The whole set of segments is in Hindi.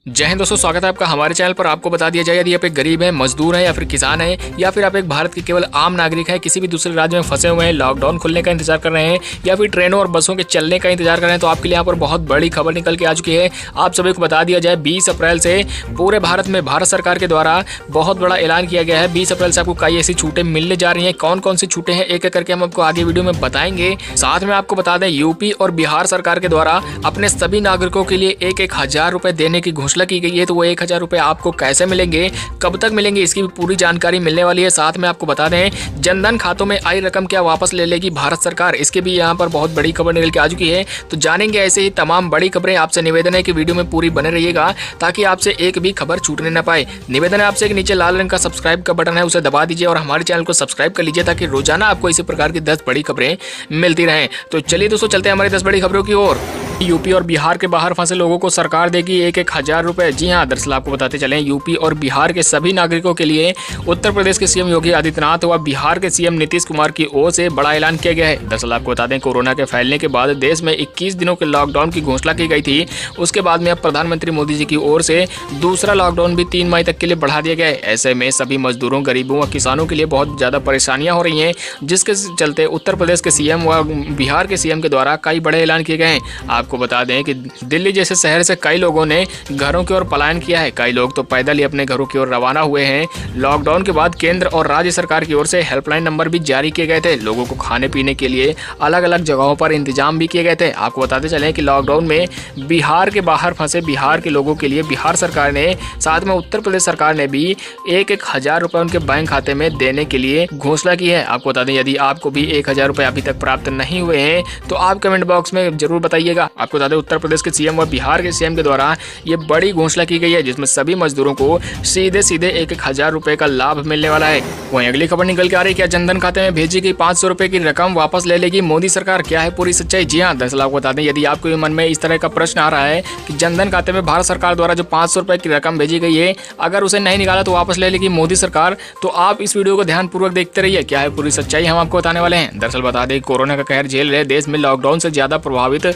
जय हिंद दोस्तों, स्वागत है आपका हमारे चैनल पर। आपको बता दिया जाए, यदि आप एक गरीब हैं, मजदूर हैं या फिर किसान हैं या फिर आप एक भारत के केवल आम नागरिक हैं, किसी भी दूसरे राज्य में फंसे हुए हैं, लॉकडाउन खुलने का इंतजार कर रहे हैं या फिर ट्रेनों और बसों के चलने का इंतजार कर रहे हैं, तो आपके लिए यहाँ पर बहुत बड़ी खबर निकल के आ चुकी है। आप सभी को बता दिया जाए, 20 अप्रैल से पूरे भारत में भारत सरकार के द्वारा बहुत बड़ा ऐलान किया गया है। 20 अप्रैल से आपको कई ऐसी छूटें मिलने जा रही हैं। कौन कौन सी छूटें हैं, एक एक करके हम आपको आगे वीडियो में बताएंगे। साथ में आपको बता दें, यूपी और बिहार सरकार के द्वारा अपने सभी नागरिकों के लिए 1,000 रुपए देने की घोषणा की गई है। तो वो 1,000 रुपए आपको कैसे मिलेंगे, कब तक मिलेंगे, इसकी भी पूरी जानकारी मिलने वाली है। साथ में आपको बता दें, जनधन खातों में आई रकम क्या वापस ले लेगी भारत सरकार, इसके भी यहाँ पर बहुत बड़ी खबर निकल के आ चुकी है। तो जानेंगे ऐसे ही तमाम बड़ी खबरें। आपसे निवेदन है कि वीडियो में पूरी बने रहिएगा ताकि आपसे एक भी खबर छूटने न पाए। निवेदन है आपसे कि नीचे लाल रंग का सब्सक्राइब का बटन है, उसे दबा दीजिए और हमारे चैनल को सब्सक्राइब कर लीजिए ताकि रोजाना आपको इसी प्रकार की 10 बड़ी खबरें मिलती रहें। तो चलिए दोस्तों, चलते हैं हमारी 10 बड़ी खबरों की ओर। यूपी और बिहार के बाहर फंसे लोगों को सरकार देगी 1,000 रुपए। जी हां, दरअसल आपको बताते चलें, यूपी और बिहार के सभी नागरिकों के लिए उत्तर प्रदेश के सीएम योगी आदित्यनाथ व बिहार के सीएम नीतीश कुमार की ओर से बड़ा ऐलान किया गया है। दरअसल आपको बता दें, कोरोना के फैलने के बाद देश में 21 दिनों के लॉकडाउन की घोषणा की गई थी। उसके बाद में अब प्रधानमंत्री मोदी जी की ओर से दूसरा लॉकडाउन भी 3 मई तक के लिए बढ़ा दिया गया है। ऐसे में सभी मजदूरों, गरीबों व किसानों के लिए बहुत ज्यादा परेशानियां हो रही हैं, जिसके चलते उत्तर प्रदेश के सीएम व बिहार के सीएम के द्वारा कई बड़े ऐलान किए गए हैं। आपको बता दें कि दिल्ली जैसे शहर से कई लोगों ने घरों की ओर पलायन किया है। कई लोग तो पैदल ही अपने घरों की ओर रवाना हुए हैं। लॉकडाउन के बाद केंद्र और राज्य सरकार की ओर से हेल्पलाइन नंबर भी जारी किए गए थे। लोगों को खाने पीने के लिए अलग अलग जगहों पर इंतजाम भी किए गए थे। आपको बताते चलें कि लॉकडाउन में बिहार के बाहर फंसे बिहार के लोगों के लिए बिहार सरकार ने, साथ में उत्तर प्रदेश सरकार ने भी 1,000 रुपए उनके बैंक खाते में देने के लिए घोषणा की है। आपको बता दें, यदि आपको भी 1,000 रुपए अभी तक प्राप्त नहीं हुए हैं तो आप कमेंट बॉक्स में जरूर बताइएगा। आपको बता दें, उत्तर प्रदेश के सीएम व बिहार के सीएम के द्वारा ये बड़ी घोषणा की गई है, जिसमें सभी मजदूरों को सीधे 1,000 रुपए का लाभ मिलने वाला है। वहीं अगली खबर निकल के आ रही है, क्या जनधन खाते में भेजी गई 500 रुपए की रकम वापस ले लेगी मोदी सरकार, क्या है पूरी सच्चाई? जी हां, दरअसल आपको बता दें, यदि आपके मन में इस तरह का प्रश्न आ रहा है कि जनधन खाते में भारत सरकार द्वारा जो 500 रुपए की रकम भेजी गई है, अगर उसे नहीं निकाला तो वापस ले लेगी मोदी सरकार, तो आप इस वीडियो को ध्यानपूर्वक देखते रहिए। क्या है पूरी सच्चाई, हम आपको बताने वाले हैं। दरअसल बता दें, कोरोना का कहर झेल रहे देश में लॉकडाउन से ज्यादा प्रभावित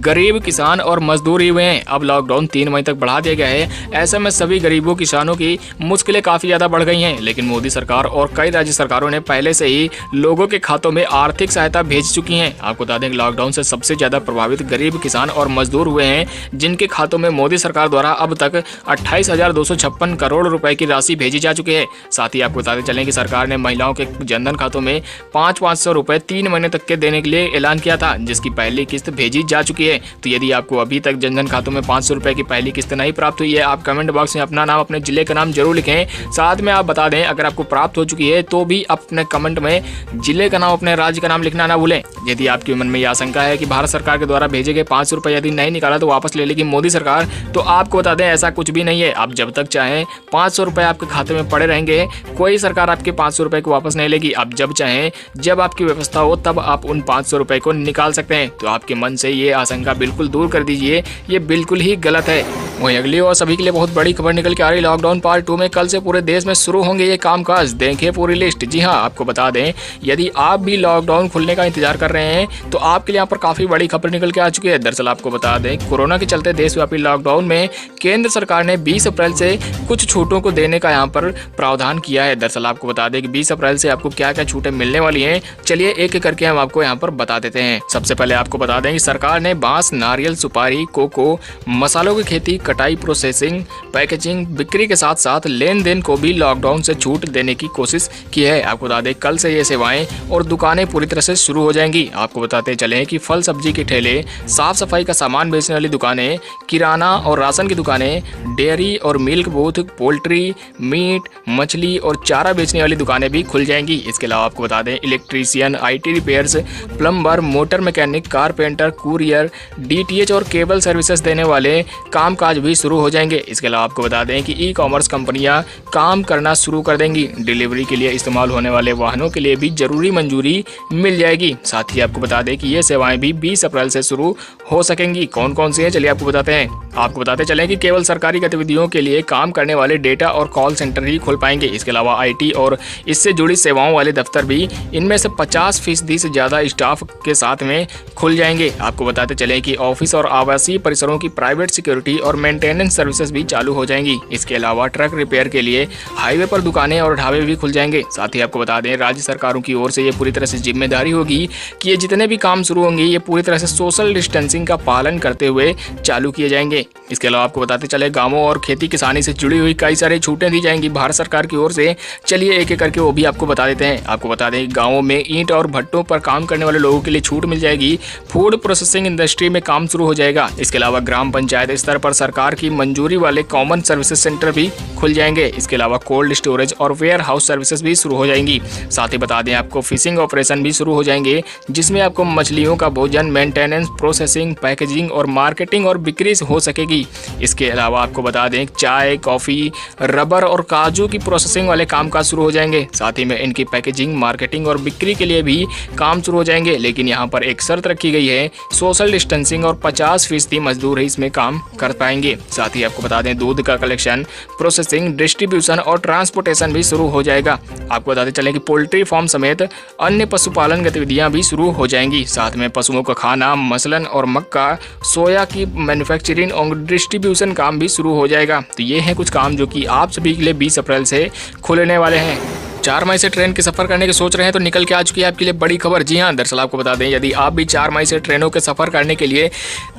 गरीब, किसान और मजदूर ही हुए हैं। अब लॉकडाउन 3 मई तक बढ़ा दिया गया है। ऐसे में सभी गरीबों, किसानों की मुश्किलें काफी ज्यादा बढ़ गई हैं, लेकिन मोदी सरकार और कई राज्य सरकारों ने पहले से ही लोगों के खातों में आर्थिक सहायता भेज चुकी हैं। आपको बता दें कि लॉकडाउन से सबसे ज्यादा प्रभावित गरीब, किसान और मजदूर हुए हैं, जिनके खातों में मोदी सरकार द्वारा अब तक 28,256 करोड़ रुपए की राशि भेजी जा चुकी है। साथ ही आपको बताते चलें कि सरकार ने महिलाओं के जनधन खातों में 500 रुपए 3 महीने तक के देने के लिए ऐलान किया था, जिसकी पहली किस्त भेजी जा चुकी है। तो यदि आपको अभी तक जनधन खातों में 500 रुपए की पहली किस्त नहीं प्राप्त हुई है, आप कमेंट बॉक्स में अपना नाम, अपने जिले का नाम जरूर लिखें। साथ में आप बता दें, अगर आपको प्राप्त हो चुकी है तो भी अपने कमेंट में जिले का नाम, अपने राज्य का नाम लिखना ना भूलें। यदि आपके मन में यह आशंका है कि भारत सरकार के द्वारा भेजे गए 500 रुपए यदि नहीं निकाला तो वापस ले लेगी मोदी सरकार, तो आपको बता दें, ऐसा कुछ भी नहीं है। आप जब तक चाहें 500 रुपए आपके खाते में पड़े रहेंगे, कोई सरकार आपके 500 रुपए को वापस नहीं लेगी। आप जब चाहें, जब आपकी व्यवस्था हो, तब आप उन 500 रुपए को निकाल सकते हैं। तो आपके मन से ये आशंका बिल्कुल दूर कर दीजिए, ये बिल्कुल ही गलत है। वहीं अगली और सभी के लिए बहुत बड़ी खबर निकल के आ रही है, लॉकडाउन पार्ट 2 में कल से पूरे देश में शुरू होंगे ये कामकाज। देखें पूरी लिस्ट। जी हां, आपको बता दें, यदि आप भी लॉकडाउन खुलने का इंतजार कर रहे हैं तो आपके लिए यहाँ पर काफी बड़ी खबर निकल के आ चुकी है। दरअसल आपको बता दें, कोरोना के चलते देशव्यापी लॉकडाउन में केंद्र सरकार ने 20 अप्रैल से कुछ छूटों को देने का यहाँ पर प्रावधान किया है। दरअसल आपको बता दें कि 20 अप्रैल से आपको क्या क्या छूटें मिलने वाली हैं, चलिए एक एक करके हम आपको यहाँ पर बता देते हैं। सबसे पहले आपको बता दें कि सरकार ने बांस, नारियल, सुपारी, कोको, मसालों की खेती, कटाई, प्रोसेसिंग, पैकेजिंग, बिक्री के साथ साथ लेन देन को भी लॉकडाउन से छूट देने की कोशिश की है। आपको बता दें, कल से ये सेवाएं और दुकानें पूरी तरह से शुरू हो जाएंगी। आपको बताते चलें कि फल सब्जी के ठेले, साफ सफाई का सामान बेचने वाली दुकानें, किराना और राशन की दुकानें, डेयरी और मिल्क बूथ, पोल्ट्री, मीट, मछली और चारा बेचने वाली दुकानें भी खुल जाएंगी। इसके अलावा आपको बता दें, electrician, IT repairs, plumber, motor mechanic, carpenter, courier, DTH और केबल सर्विसेज देने वाले कामकाज भी शुरू हो जाएंगे। इसके अलावा आपको बता दें कि ई-कॉमर्स कंपनियां काम करना शुरू कर देंगी। डिलीवरी के लिए इस्तेमाल होने वाले वाहनों के लिए भी जरूरी मंजूरी मिल जाएगी। साथ ही आपको बता दें कि ये सेवाएं भी 20 अप्रैल से शुरू हो सकेंगी। कौन कौन सी हैं, चलिए आपको बताते हैं। आपको बताते चलें कि केवल सरकारी गतिविधियों के लिए काम करने वाले डेटा और कॉल सेंटर ही खुल पाएंगे। इसके अलावा IT और इससे जुड़ी सेवाओं वाले दफ्तर भी इनमें से 50% से ज्यादा स्टाफ के साथ में खुल जाएंगे। आपको बताते चलें कि ऑफिस और आवासीय परिसरों की प्राइवेट सिक्योरिटी और मेंटेनेंस मेंटेनेंस सर्विसेज भी चालू हो जाएंगी। इसके अलावा ट्रक रिपेयर के लिए हाईवे पर दुकानें और ढाबे भी खुल जाएंगे। साथ ही आपको बता दें, राज्य सरकारों की ओर से ये पूरी तरह से जिम्मेदारी होगी कि ये जितने भी काम शुरू होंगे ये पूरी तरह से सोशल डिस्टेंसिंग का पालन करते हुए चालू किए जाएंगे। इसके अलावा आपको बताते चले, गाँवों और खेती किसानी से जुड़ी हुई कई सारी छूटें दी जाएंगी भारत सरकार की ओर से। चलिए एक एक करके वो भी आपको बता देते हैं। आपको बता दें, गाँवों में ईंट और भट्टों पर काम करने वाले लोगों के लिए छूट मिल जाएगी। फूड प्रोसेसिंग इंडस्ट्री में काम शुरू हो जाएगा। इसके अलावा ग्राम पंचायत स्तर पर सरकार की मंजूरी वाले कॉमन सर्विसेज सेंटर भी खुल जाएंगे। इसके अलावा कोल्ड स्टोरेज और वेयर हाउस सर्विसेज भी शुरू हो जाएंगी। साथ ही बता दें आपको, फिशिंग ऑपरेशन भी शुरू हो जाएंगे, जिसमें आपको मछलियों का भोजन, मेंटेनेंस, प्रोसेसिंग, पैकेजिंग और मार्केटिंग और बिक्री हो सकेगी। इसके अलावा आपको बता दें, चाय, कॉफ़ी, रबर और काजू की प्रोसेसिंग वाले कामकाज शुरू हो जाएंगे। साथ ही में इनकी पैकेजिंग, मार्केटिंग और बिक्री के लिए भी काम शुरू हो जाएंगे। लेकिन यहाँ पर एक शर्त रखी गई है, सोशल डिस्टेंसिंग और 50% मजदूर ही इसमें काम कर पाएंगे। साथ ही आपको बता दें, दूध का कलेक्शन, प्रोसेसिंग, डिस्ट्रीब्यूशन और ट्रांसपोर्टेशन भी शुरू हो जाएगा। आपको बताते चलें कि पोल्ट्री फार्म समेत अन्य पशुपालन गतिविधियां भी शुरू हो जाएंगी। साथ में पशुओं का खाना, मसलन और मक्का, सोया की मैन्युफैक्चरिंग और डिस्ट्रीब्यूशन काम भी शुरू हो जाएगा। तो ये हैं कुछ काम जो कि आप सभी के लिए 20 अप्रैल से खुलने वाले हैं। 4 मई से ट्रेन के सफर करने की सोच रहे हैं तो निकल के आ चुकी है आपके लिए बड़ी खबर। जी हाँ, दरअसल आपको बता दें, यदि आप भी 4 मई से ट्रेनों के सफर करने के लिए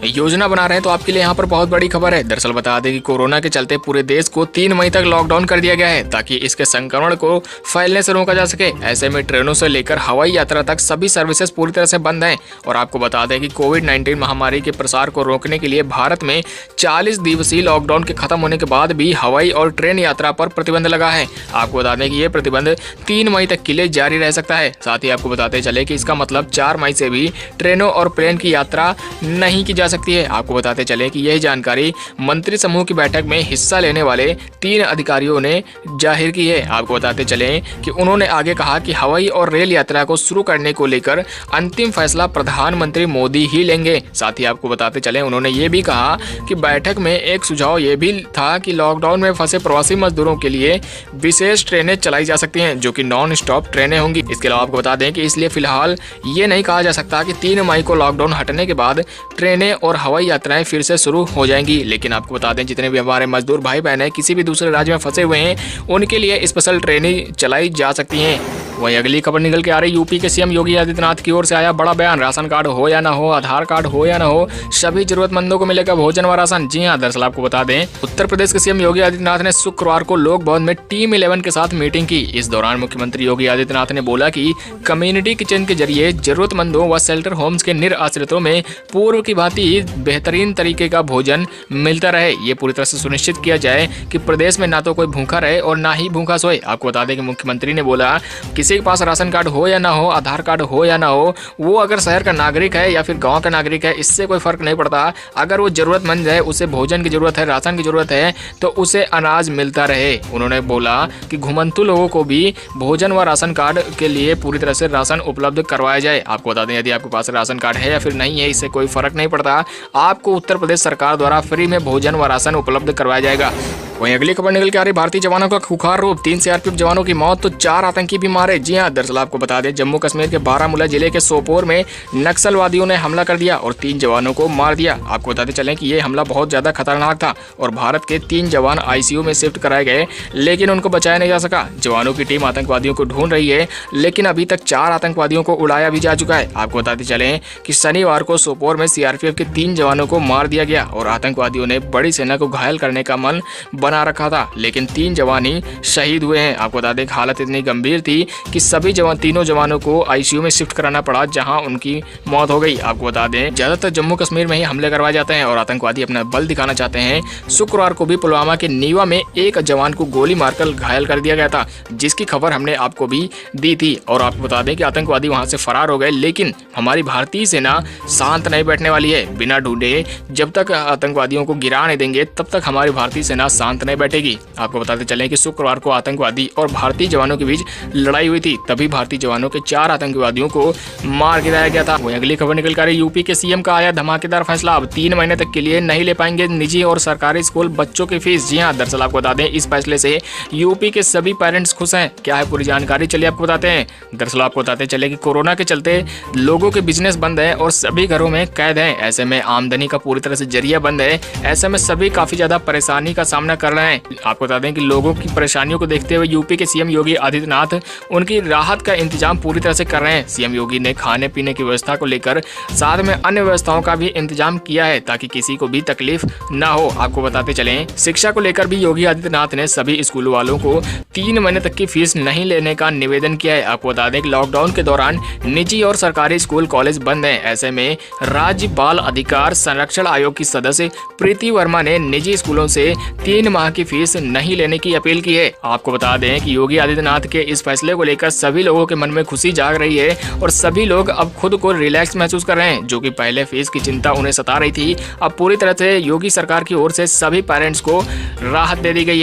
योजना बना रहे हैं तो आपके लिए यहाँ पर बहुत बड़ी खबर है। दरअसल बता दें कि कोरोना के चलते पूरे देश को 3 मई तक लॉकडाउन कर दिया गया है, ताकि इसके संक्रमण को फैलने से रोका जा सके। ऐसे में ट्रेनों से लेकर हवाई यात्रा तक सभी सर्विसेज पूरी तरह से बंद हैं। और आपको बता दें कि कोविड-19 महामारी के प्रसार को रोकने के लिए भारत में 40 दिवसीय लॉकडाउन के खत्म होने के बाद भी हवाई और ट्रेन यात्रा पर प्रतिबंध लगा है। आपको बता दें कि ये प्रतिबंध 3 मई तक के लिए जारी रह सकता है। साथ ही आपको बताते चले कि इसका मतलब 4 मई से भी ट्रेनों और प्लेन की यात्रा नहीं की जा सकती है। आपको बताते चले कि यह जानकारी मंत्री समूह की बैठक में हिस्सा लेने वाले 3 अधिकारियों ने जाहिर की है। आपको बताते चले कि उन्होंने आगे कहा कि हवाई और रेल यात्रा को शुरू करने को लेकर अंतिम फैसला प्रधानमंत्री मोदी ही लेंगे। साथ ही आपको बताते चले, उन्होंने ये भी कहा कि बैठक में एक सुझाव ये भी था कि लॉकडाउन में फंसे प्रवासी मजदूरों के लिए विशेष ट्रेनें चलाई जा सकती हैं, जो कि नॉन स्टॉप ट्रेनें होंगी। इसके अलावा आपको बता दें कि इसलिए फिलहाल ये नहीं कहा जा सकता कि 3 मई को लॉकडाउन हटने के बाद ट्रेनें और हवाई यात्राएं फिर से शुरू हो जाएंगी। लेकिन आपको बता दें, जितने भी हमारे मजदूर भाई बहन हैं किसी भी दूसरे राज्य में फंसे हुए हैं, उनके लिए स्पेशल ट्रेनें चलाई जा सकती हैं। वहीं अगली खबर निकल के आ रही, यूपी के सीएम योगी आदित्यनाथ की ओर से आया बड़ा बयान। राशन कार्ड हो या ना हो, आधार कार्ड हो या ना हो, सभी जरूरतमंदों को मिलेगा भोजन व राशन। जी हां, दरअसल आपको बता दें, उत्तर प्रदेश के सीएम योगी आदित्यनाथ ने शुक्रवार को लोक भवन में टीम 11 के साथ मीटिंग की। इस दौरान मुख्यमंत्री योगी आदित्यनाथ ने बोला कि कम्युनिटी किचन के जरिए जरूरतमंदों व शेल्टर होम्स के निराश्रितों में पूर्व की भांति बेहतरीन तरीके का भोजन मिलता रहे। ये पूरी तरह से सुनिश्चित किया जाए कि प्रदेश में ना तो कोई भूखा रहे और ना ही भूखा सोए। आपको बता दें कि मुख्यमंत्री ने बोला, किसी के पास राशन कार्ड हो या ना हो, आधार कार्ड हो या ना हो, वो अगर शहर का नागरिक है या फिर गांव का नागरिक है, इससे कोई फर्क नहीं पड़ता। अगर वो जरूरतमंद है, उसे भोजन की जरूरत है, राशन की जरूरत है, तो उसे अनाज मिलता रहे। उन्होंने बोला कि घुमंतु लोगों को भी भोजन व राशन कार्ड के लिए पूरी तरह से राशन उपलब्ध करवाया जाए। आपको बता दें, यदि आपके पास राशन कार्ड है या फिर नहीं है, इससे कोई फर्क नहीं पड़ता। आपको उत्तर प्रदेश सरकार द्वारा फ्री में भोजन व राशन उपलब्ध करवाया जाएगा। वहीं अगली खबर निकल के आ रही, भारतीय जवानों का खुखार रूप, 3 सीआरपीएफ जवानों की मौत तो 4 आतंकी भी मारे। जी हां, दरअसल आपको बता दें, जम्मू कश्मीर के बारामूला जिले के सोपोर में नक्सलवादियों ने हमला कर दिया और 3 जवानों को मार दिया। आपको बताते चलें कि ये हमला बहुत ज्यादा खतरनाक था और भारत के 3 जवान आईसीयू में शिफ्ट कराए गए, लेकिन उनको बचाया नहीं जा सका। जवानों की टीम आतंकवादियों को ढूंढ रही है, लेकिन अभी तक 4 आतंकवादियों को उड़ाया भी जा चुका है। आपको बताते चलें कि शनिवार को सोपोर में सीआरपीएफ के 3 जवानों को मार दिया गया और आतंकवादियों ने बड़ी सेना को घायल करने का मन बना रखा था, लेकिन 3 जवान ही शहीद हुए हैं। आपको बता दें, हालत इतनी गंभीर थी कि सभी तीनों जवानों को आईसीयू में शिफ्ट कराना पड़ा, जहां उनकी मौत हो गई। आपको बता दें, ज्यादातर जम्मू कश्मीर में ही हमले करवाए जाते हैं और आतंकवादी अपना बल दिखाना चाहते हैं। शुक्रवार को भी पुलवामा के नीवा में एक जवान को गोली मारकर घायल कर दिया गया था, जिसकी खबर हमने आपको भी दी थी। और आपको बता दें कि आतंकवादी वहां से फरार हो गए, लेकिन हमारी भारतीय सेना शांत नहीं बैठने वाली है। बिना ढूंढे जब तक आतंकवादियों को गिरा नहीं देंगे, तब तक हमारी भारतीय सेना शांत शांत नहीं बैठेगी। आपको बताते चलें कि शुक्रवार को आतंकवादी और भारतीय जवानों के बीच लड़ाई हुई थी, तभी भारतीय जवानों के 4 आतंकवादियों को मार गिराया गया था। वहीं अगली खबर निकल कर यूपी के सीएम का आया धमाकेदार फैसला, अब 3 महीने तक के लिए नहीं ले पाएंगे निजी और सरकारी स्कूल बच्चों की फीस। जी हाँ, दरअसल आपको बता दें इस फैसले से यूपी के सभी पेरेंट्स खुश हैं। क्या है पूरी जानकारी, चलिए आपको बताते हैं। दरअसल आपको बताते चले कि कोरोना के चलते लोगों के बिजनेस बंद है और सभी घरों में कैद हैं। ऐसे में आमदनी का पूरी तरह से जरिया बंद है। ऐसे में सभी काफी ज्यादा परेशानी का सामना कर रहे हैं। आपको बता दें कि लोगों की परेशानियों को देखते हुए यूपी के सीएम योगी आदित्यनाथ उनकी राहत का इंतजाम पूरी तरह से कर रहे हैं। सीएम योगी ने खाने पीने की व्यवस्था को लेकर साथ में अन्य व्यवस्थाओं का भी इंतजाम किया है ताकि किसी को भी तकलीफ ना हो। आपको बताते चलें शिक्षा को लेकर भी योगी आदित्यनाथ ने सभी स्कूल वालों को 3 महीने तक की फीस नहीं लेने का निवेदन किया है। आपको बता दें कि लॉकडाउन के दौरान निजी और सरकारी स्कूल कॉलेज बंद हैं। ऐसे में राज्य बाल अधिकार संरक्षण आयोग की सदस्य प्रीति वर्मा ने निजी स्कूलों से 3 माह की फीस नहीं लेने की अपील की है। आपको बता दें कि योगी आदित्यनाथ के इस फैसले को लेकर सभी लोगों के मन में खुशी जाग रही है और सभी लोग अब खुद को रिलैक्स महसूस कर रहे हैं। जो कि पहले फीस की चिंता उन्हें सता रही थी, अब पूरी तरह से योगी सरकार की ओर से सभी पेरेंट्स को राहत दे दी गई है।